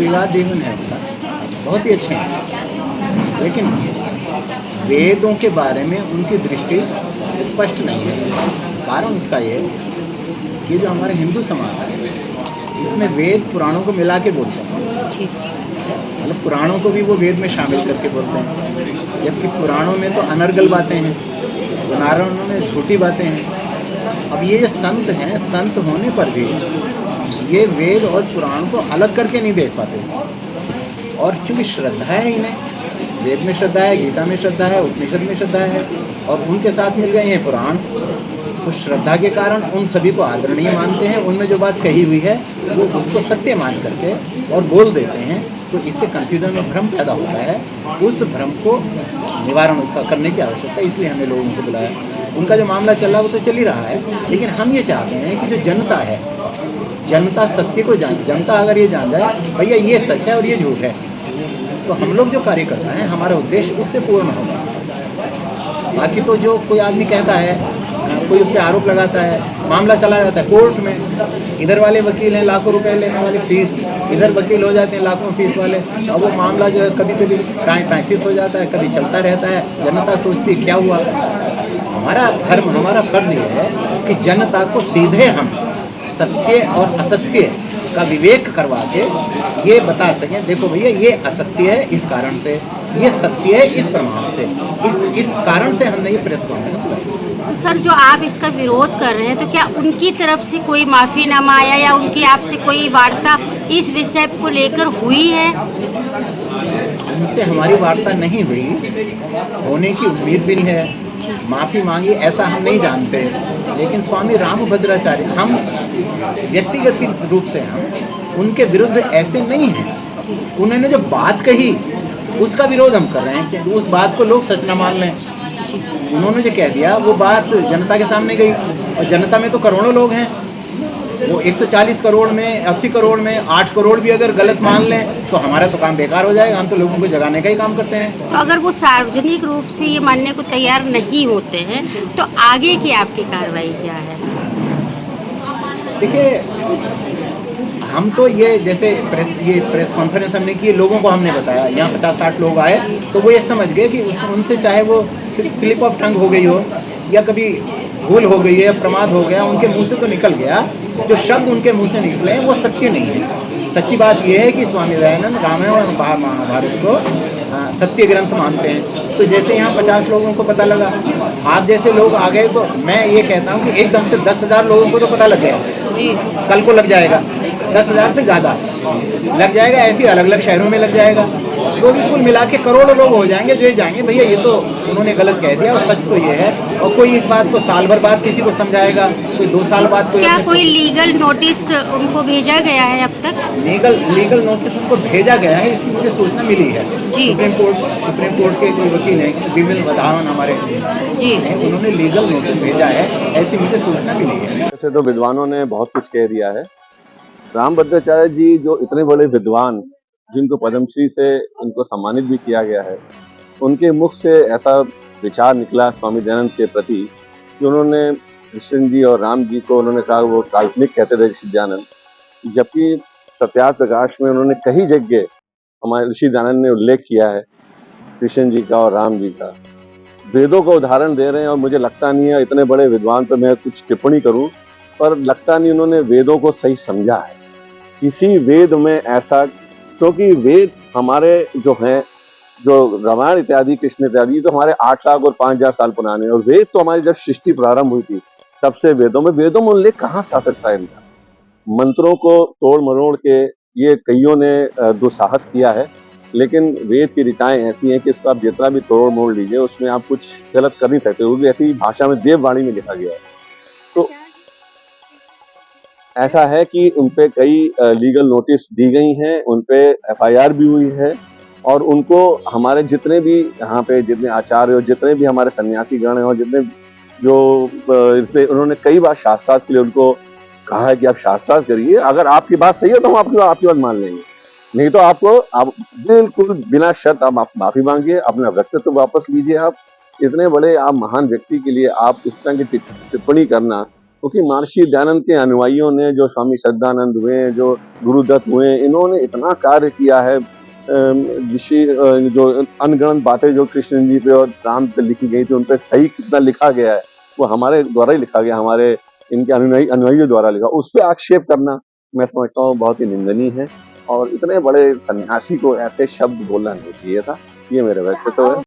विवादाधीन है उनका, बहुत ही अच्छे हैं, लेकिन वेदों के बारे में उनकी दृष्टि स्पष्ट नहीं है। कारण इसका ये है कि जो हमारे हिंदू समाज है इसमें वेद पुराणों को मिला के बोलते हैं, मतलब पुराणों को भी वो वेद में शामिल करके बोलते हैं, जबकि पुराणों में तो अनर्गल बातें हैं, पुराणों में झूठी बातें हैं। अब ये जो संत हैं, संत होने पर भी ये वेद और पुराण को अलग करके नहीं देख पाते, और चूँकि श्रद्धा है इन्हें, वेद में श्रद्धा है, गीता में श्रद्धा है, उपनिषद में श्रद्धा है, और उनके साथ मिल गए हैं पुराण, तो श्रद्धा के कारण उन सभी को आदरणीय मानते हैं। उनमें जो बात कही हुई है वो उसको सत्य मान करके और बोल देते हैं, तो इससे कन्फ्यूज़न में भ्रम पैदा होता है। उस भ्रम को निवारण उसका करने की आवश्यकता है, इसलिए हमने लोगों को बुलाया। उनका जो मामला चल रहा है वो तो चल ही रहा है, लेकिन हम ये चाहते हैं कि जो जनता है, जनता सत्य को जनता अगर ये जान जाए भैया ये सच है और ये झूठ है, तो हम लोग जो कार्य करते हैं हमारा उद्देश्य उससे पूर्ण होगा। बाकी तो जो कोई आदमी कहता है, कोई उस पर आरोप लगाता है, मामला चला जाता है कोर्ट में, इधर वाले वकील हैं लाखों रुपए लेने वाले फीस, इधर वकील हो जाते हैं लाखों फीस वाले, और वो मामला जो है कभी कभी टाइम फिस हो जाता है, कभी चलता रहता है। जनता सोचती क्या हुआ। हमारा धर्म, हमारा फर्ज ये है कि जनता को सीधे हम सत्य और असत्य का विवेक करवा के ये बता सकें, देखो भैया ये असत्य है इस कारण से, ये सत्य है इस प्रमाण से, इस कारण से हमने ये प्रेस कॉन्फ्रेंस बुलाई। तो सर जो आप इसका विरोध कर रहे हैं, तो क्या उनकी तरफ से कोई माफीनामा आया या उनकी आपसे कोई वार्ता इस विषय को लेकर हुई है? उनसे हमारी वार्ता नहीं हुई, होने की उम्मीद भी नहीं है। माफ़ी मांगी ऐसा हम नहीं जानते, लेकिन स्वामी रामभद्राचार्य, हम व्यक्तिगत रूप से हम उनके विरुद्ध ऐसे नहीं हैं। उन्होंने जो बात कही उसका विरोध हम कर रहे हैं कि उस बात को लोग सच न मान लें। उन्होंने जो कह दिया वो बात जनता के सामने गई, और जनता में तो करोड़ों लोग हैं, वो 140 करोड़ में, 80 करोड़ में 8 करोड़ भी अगर गलत मान लें तो हमारा तो काम बेकार हो जाएगा। हम तो लोगों को जगाने का ही काम करते हैं। तो अगर वो सार्वजनिक रूप से ये मानने को तैयार नहीं होते हैं तो आगे की आपकी कार्रवाई क्या है? देखिए, हम तो ये जैसे प्रेस कॉन्फ्रेंस हमने की, लोगों को हमने बताया, यहाँ 50-60 लोग आए तो वो ये समझ गए कि उनसे चाहे वो स्लिप ऑफ टंग हो गई हो या कभी भूल हो गई है, प्रमाद हो गया, उनके मुंह से तो निकल गया, जो शब्द उनके मुंह से निकले वो सत्य नहीं है। सच्ची बात यह है कि स्वामी दयानंद रामायण और महाभारत को सत्य ग्रंथ मानते हैं। तो जैसे यहाँ 50 लोगों को पता लगा, आप जैसे लोग आ गए, तो मैं ये कहता हूँ कि एकदम से 10,000 लोगों को तो पता लग गया जी, कल को लग जाएगा, 10,000 से ज़्यादा लग जाएगा, ऐसे अलग अलग शहरों में लग जाएगा, तो भी कुल मिला के करोड़ों लोग हो जाएंगे जो ये जाएंगे भैया ये तो उन्होंने गलत कह दिया, और सच तो ये है। और कोई इस बात को साल भर बाद किसी को समझाएगा, कोई 2 साल बाद क्या कोई लीगल नोटिस उनको भेजा गया है अब तक? लीगल नोटिस उनको भेजा गया है, इसकी मुझे सूचना मिली है जी। सुप्रीम कोर्ट के जो वकील हैं विमल वधावन हमारे जी, उन्होंने लीगल नोटिस भेजा है, ऐसी मुझे सूचना मिली है। वैसे तो विद्वानों ने बहुत कुछ कह दिया है। रामभद्राचार्य जी जो इतने बड़े विद्वान, जिनको पद्मश्री से इनको सम्मानित भी किया गया है, उनके मुख से ऐसा विचार निकला स्वामी दयानंद के प्रति कि उन्होंने कृष्ण जी और राम जी को उन्होंने कहा वो काल्पनिक कहते थे ऋषि दयानंद, जबकि सत्यार्थ प्रकाश में उन्होंने कई जगह हमारे ऋषि दयानंद ने उल्लेख किया है कृष्ण जी का और राम जी का। वेदों का उदाहरण दे रहे हैं, और मुझे लगता नहीं है इतने बड़े विद्वान पर मैं कुछ टिप्पणी करूं, पर लगता नहीं उन्होंने वेदों को सही समझा है। किसी वेद में ऐसा, क्योंकि वेद हमारे जो हैं, जो रामायण इत्यादि, कृष्ण इत्यादि, तो हमारे 8 लाख और 5,000 साल पुराने हैं, और वेद तो हमारी जब सृष्टि प्रारंभ हुई थी तब से वेदों में उल्लेख कहाँ से आ सकता है इनका? मंत्रों को तोड़ मरोड़ के ये कईयों ने दुस्साहस किया है, लेकिन वेद की ऋचाएं ऐसी हैं कि उसको आप जितना भी तोड़ मोड़ लीजिए उसमें आप कुछ गलत कर नहीं सकते, वो भी ऐसी भाषा में देववाणी में लिखा गया है। तो ऐसा है कि उनपे कई लीगल नोटिस दी गई हैं, उनपे FIR भी हुई है, और उनको हमारे जितने भी यहाँ पे जितने आचार्य और जितने भी हमारे सन्यासी गण हैं और जितने जो उन्होंने कई बार शास्त्रार्थ के लिए उनको कहा है कि आप शास्त्रार्थ करिए, अगर आपकी बात सही है तो हम आपकी बात मान लेंगे, नहीं तो आप बिल्कुल बिना शर्त आप माफी मांगिए, अपना व्यक्तित्व वापस लीजिए। आप इतने बड़े आप महान व्यक्ति के लिए आप इस तरह की टिप्पणी करना क्योंकि महर्षि दयानंद के अनुयायियों ने, जो स्वामी श्रद्धानंद हुए, जो गुरुदत्त हुए, इन्होंने इतना कार्य किया है। जो अनगणन बातें जो कृष्ण जी पे और राम पे लिखी गई थी, उन पे सही कितना लिखा गया है, वो हमारे द्वारा ही लिखा गया, हमारे इनके अनुयायियों द्वारा लिखा। उस पे आक्षेप करना मैं समझता हूँ बहुत ही निंदनीय है, और इतने बड़े सन्यासी को ऐसे शब्द बोलना नहीं चाहिए था। ये मेरा व्यक्तित्व है।